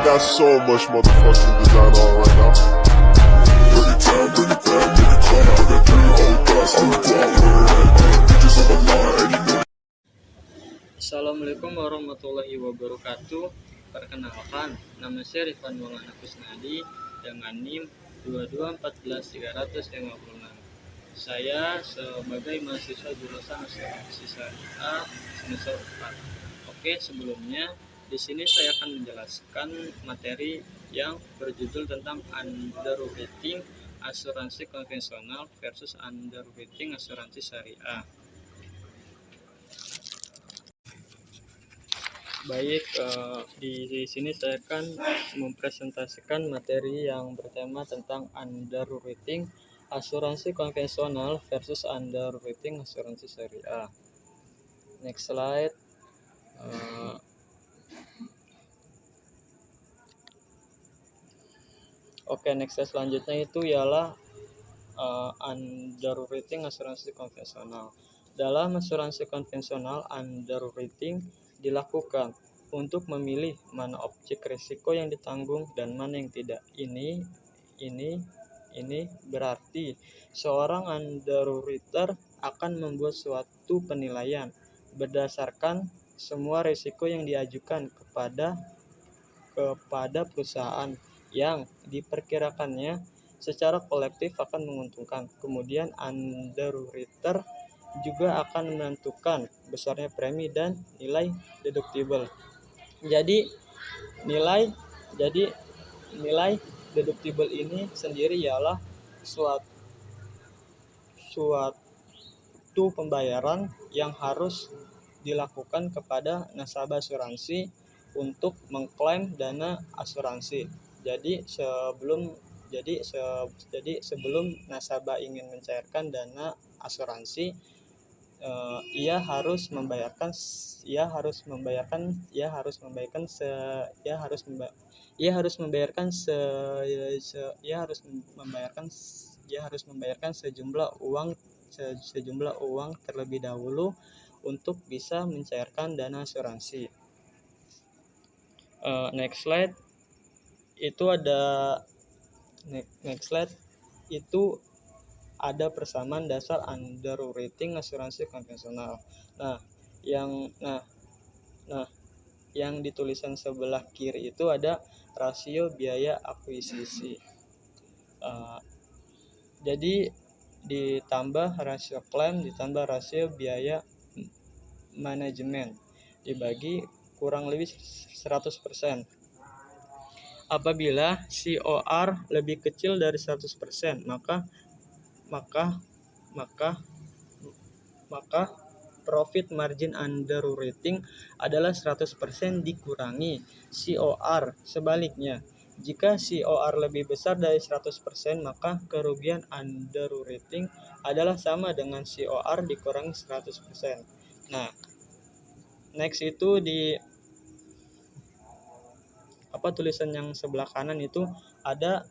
got so much motherfucking design on right now. Bring it down, bring it back, make it clap. I got 3 old guys on the block, bitches on the line, and you know. Assalamualaikum warahmatullahi wabarakatuh. Perkenalkan, nama saya Rifan Maulana Kusnadi dengan NIM 2214356. Saya sebagai mahasiswa jurusan Asuransi Syariah semester 4. Oke, sebelumnya di sini saya akan menjelaskan materi yang berjudul tentang underwriting asuransi konvensional versus underwriting asuransi syariah. Baik, di sini saya akan mempresentasikan materi yang bertema tentang underwriting asuransi konvensional versus underwriting asuransi syariah. Next slide. Next slide selanjutnya itu ialah underwriting asuransi konvensional. Dalam asuransi konvensional, underwriting dilakukan untuk memilih mana objek risiko yang ditanggung dan mana yang tidak. Ini berarti seorang underwriter akan membuat suatu penilaian berdasarkan semua risiko yang diajukan kepada perusahaan yang diperkirakannya secara kolektif akan menguntungkan. Kemudian underwriter juga akan menentukan besarnya premi dan nilai deductible. Jadi nilai deductible ini sendiri ialah suatu pembayaran yang harus dilakukan kepada nasabah asuransi untuk mengklaim dana asuransi. Jadi sebelum nasabah ingin mencairkan dana asuransi, ia harus membayarkan sejumlah uang terlebih dahulu untuk bisa mencairkan dana asuransi. Next slide itu ada persamaan dasar underwriting asuransi konvensional. Yang di tulisan sebelah kiri itu ada rasio biaya akuisisi. Jadi ditambah rasio klaim ditambah rasio biaya manajemen dibagi kurang lebih 100%. Apabila COR lebih kecil dari 100%, maka profit margin underwriting adalah 100% dikurangi COR. Sebaliknya, jika COR lebih besar dari 100%, maka kerugian underwriting adalah sama dengan COR dikurangi 100%. Nah, next itu di tulisan yang sebelah kanan itu ada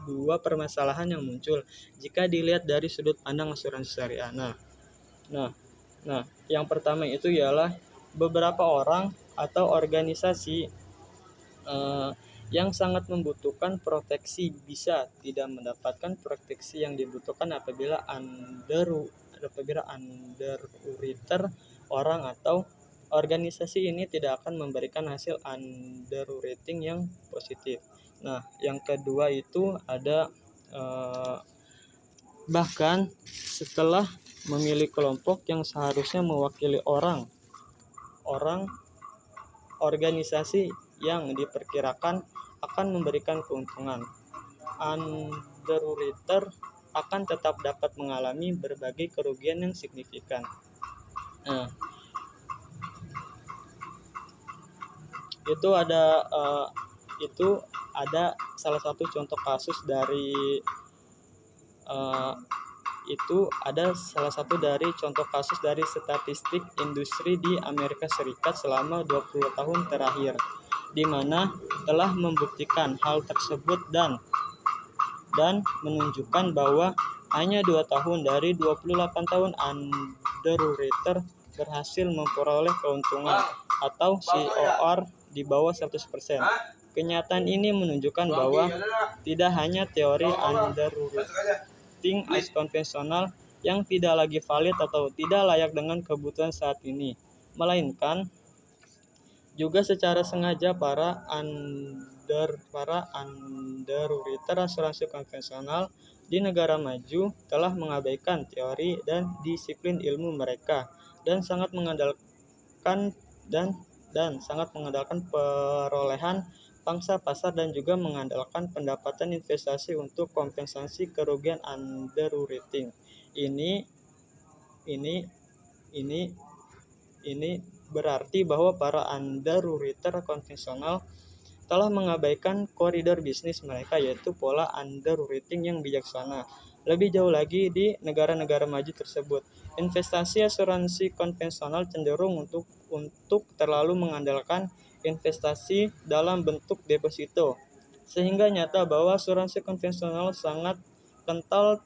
dua permasalahan yang muncul jika dilihat dari sudut pandang asuransi syariah. Yang pertama itu ialah beberapa orang atau organisasi yang sangat membutuhkan proteksi bisa tidak mendapatkan proteksi yang dibutuhkan apabila underwriter orang atau organisasi ini tidak akan memberikan hasil underwriting yang positif. Nah, yang kedua itu ada bahkan setelah memilih kelompok yang seharusnya mewakili orang organisasi yang diperkirakan akan memberikan keuntungan, underwriter akan tetap dapat mengalami berbagai kerugian yang signifikan. Itu ada salah satu contoh kasus dari statistik industri di Amerika Serikat selama 20 tahun terakhir, di mana telah membuktikan hal tersebut dan menunjukkan bahwa hanya 2 tahun dari 28 tahun underwriter berhasil memperoleh keuntungan atau COR di bawah 100%. Kenyataan ini menunjukkan bahwa tidak hanya teori underwriting as konvensional yang tidak lagi valid atau tidak layak dengan kebutuhan saat ini, melainkan juga secara sengaja para underwriter asuransi konvensional di negara maju telah mengabaikan teori dan disiplin ilmu mereka dan sangat mengandalkan perolehan pangsa pasar dan juga mengandalkan pendapatan investasi untuk kompensasi kerugian underwriting. Ini berarti bahwa para underwriter konvensional telah mengabaikan koridor bisnis mereka, yaitu pola underwriting yang bijaksana. Lebih jauh lagi, di negara-negara maju tersebut, investasi asuransi konvensional cenderung untuk terlalu mengandalkan investasi dalam bentuk deposito, sehingga nyata bahwa asuransi konvensional sangat kental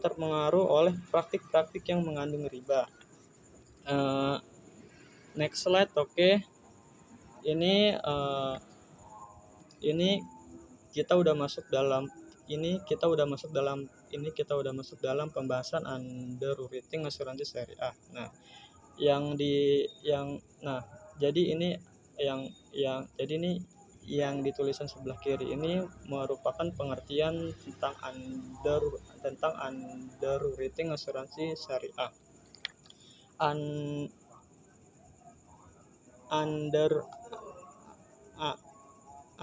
terpengaruh oleh praktik-praktik yang mengandung riba. Next slide, oke. Ini kita udah masuk dalam pembahasan underwriting asuransi syariah. Jadi yang ditulisan sebelah kiri ini merupakan pengertian tentang underwriting asuransi syariah.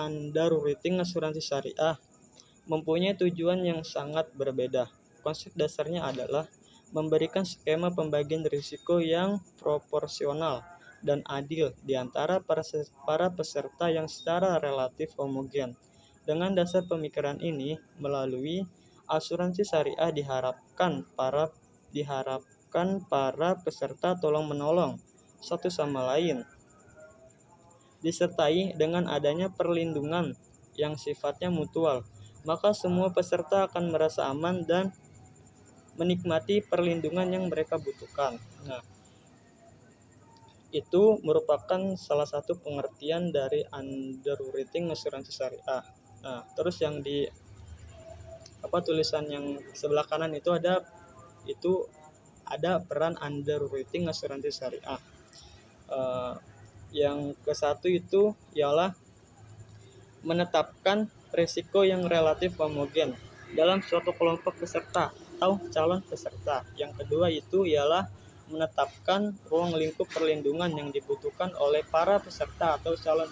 Underwriting asuransi syariah mempunyai tujuan yang sangat berbeda. Konsep dasarnya adalah memberikan skema pembagian risiko yang proporsional dan adil di antara para peserta yang secara relatif homogen. Dengan dasar pemikiran ini, melalui asuransi syariah diharapkan para peserta tolong-menolong satu sama lain, disertai dengan adanya perlindungan yang sifatnya mutual, maka semua peserta akan merasa aman dan menikmati perlindungan yang mereka butuhkan. Itu merupakan salah satu pengertian dari underwriting asuransi syariah. Terus yang di tulisan yang sebelah kanan itu ada peran underwriting asuransi syariah. Yang ke satu itu ialah menetapkan risiko yang relatif homogen dalam suatu kelompok peserta atau calon peserta. Yang kedua itu ialah menetapkan ruang lingkup perlindungan yang dibutuhkan oleh para peserta atau calon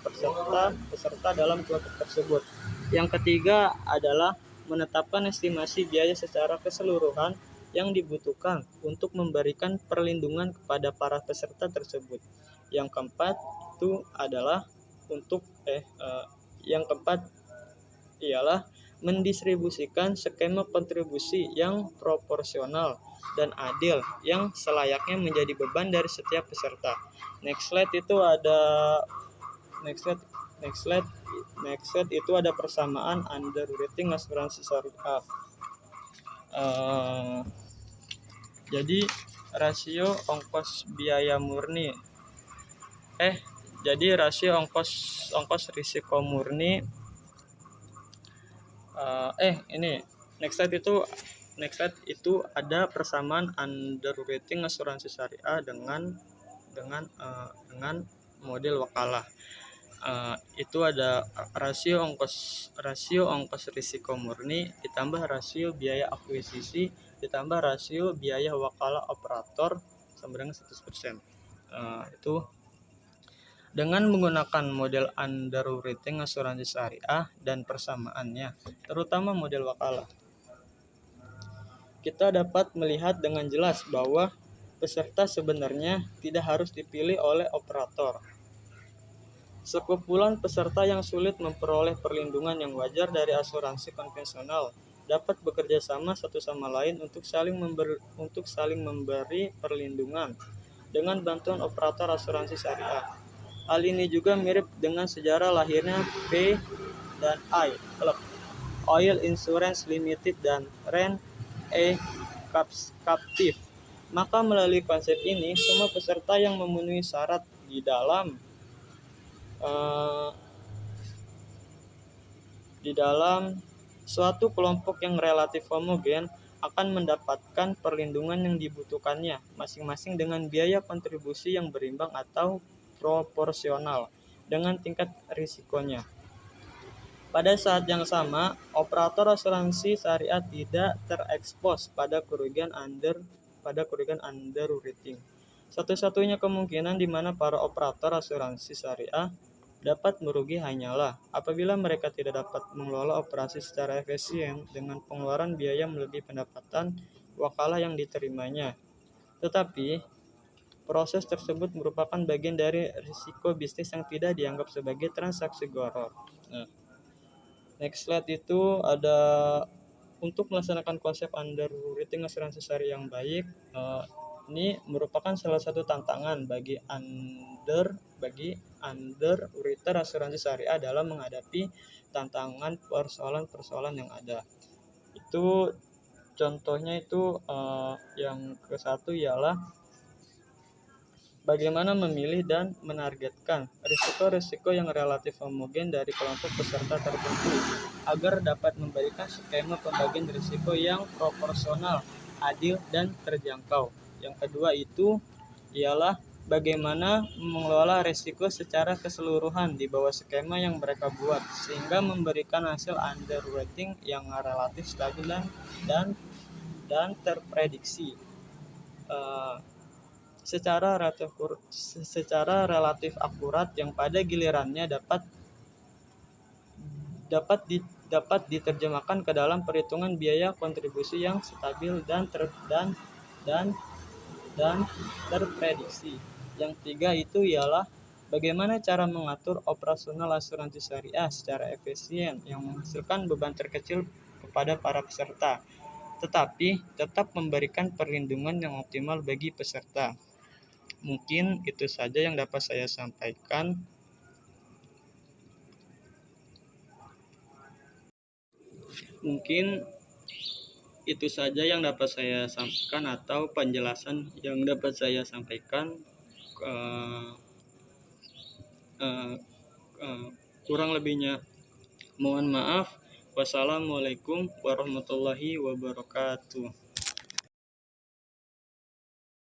peserta dalam kelompok tersebut. Yang ketiga adalah menetapkan estimasi biaya secara keseluruhan yang dibutuhkan untuk memberikan perlindungan kepada para peserta tersebut. Yang keempat ialah mendistribusikan skema kontribusi yang proporsional dan adil yang selayaknya menjadi beban dari setiap peserta. Next slide itu ada persamaan underwriting asuransi syariah. Jadi rasio ongkos biaya murni. Jadi rasio ongkos risiko murni. Next slide itu ada persamaan underwriting asuransi syariah dengan model wakalah. Itu ada rasio ongkos risiko murni ditambah rasio biaya akuisisi ditambah rasio biaya wakalah operator sama dengan 100%. Itu dengan menggunakan model underwriting asuransi syariah dan persamaannya, terutama model wakalah, kita dapat melihat dengan jelas bahwa peserta sebenarnya tidak harus dipilih oleh operator. Sekumpulan peserta yang sulit memperoleh perlindungan yang wajar dari asuransi konvensional dapat bekerja sama satu sama lain untuk saling memberi perlindungan dengan bantuan operator asuransi syariah. Hal ini juga mirip dengan sejarah lahirnya P dan I Club, Oil Insurance Limited dan Rent a Captive Maka melalui konsep ini, semua peserta yang memenuhi syarat eh, di dalam suatu kelompok yang relatif homogen akan mendapatkan perlindungan yang dibutuhkannya, masing-masing dengan biaya kontribusi yang berimbang atau proporsional dengan tingkat risikonya. Pada saat yang sama, operator asuransi syariah tidak terekspos pada kerugian underwriting. Satu-satunya kemungkinan di mana para operator asuransi syariah dapat merugi hanyalah apabila mereka tidak dapat mengelola operasi secara efisien dengan pengeluaran biaya melebihi pendapatan wakalah yang diterimanya. Tetapi, proses tersebut merupakan bagian dari risiko bisnis yang tidak dianggap sebagai transaksi gharar. Nah, next slide itu ada untuk melaksanakan konsep underwriting asuransi syariah yang baik. Ini merupakan salah satu tantangan bagi underwriter asuransi syariah dalam menghadapi tantangan persoalan-persoalan yang ada. Itu contohnya itu yang ke satu ialah bagaimana memilih dan menargetkan risiko-risiko yang relatif homogen dari kelompok peserta tertentu agar dapat memberikan skema pembagian risiko yang proporsional, adil, dan terjangkau. Yang kedua itu ialah bagaimana mengelola risiko secara keseluruhan di bawah skema yang mereka buat sehingga memberikan hasil underwriting yang relatif stabil dan terprediksi. Secara relatif akurat yang pada gilirannya dapat diterjemahkan ke dalam perhitungan biaya kontribusi yang stabil dan terprediksi. Yang tiga itu ialah bagaimana cara mengatur operasional asuransi syariah secara efisien yang menghasilkan beban terkecil kepada para peserta, tetapi tetap memberikan perlindungan yang optimal bagi peserta. Mungkin itu saja yang dapat saya sampaikan. Mungkin itu saja yang dapat saya sampaikan atau penjelasan yang dapat saya sampaikan. Kurang lebihnya mohon maaf. Wassalamualaikum warahmatullahi wabarakatuh.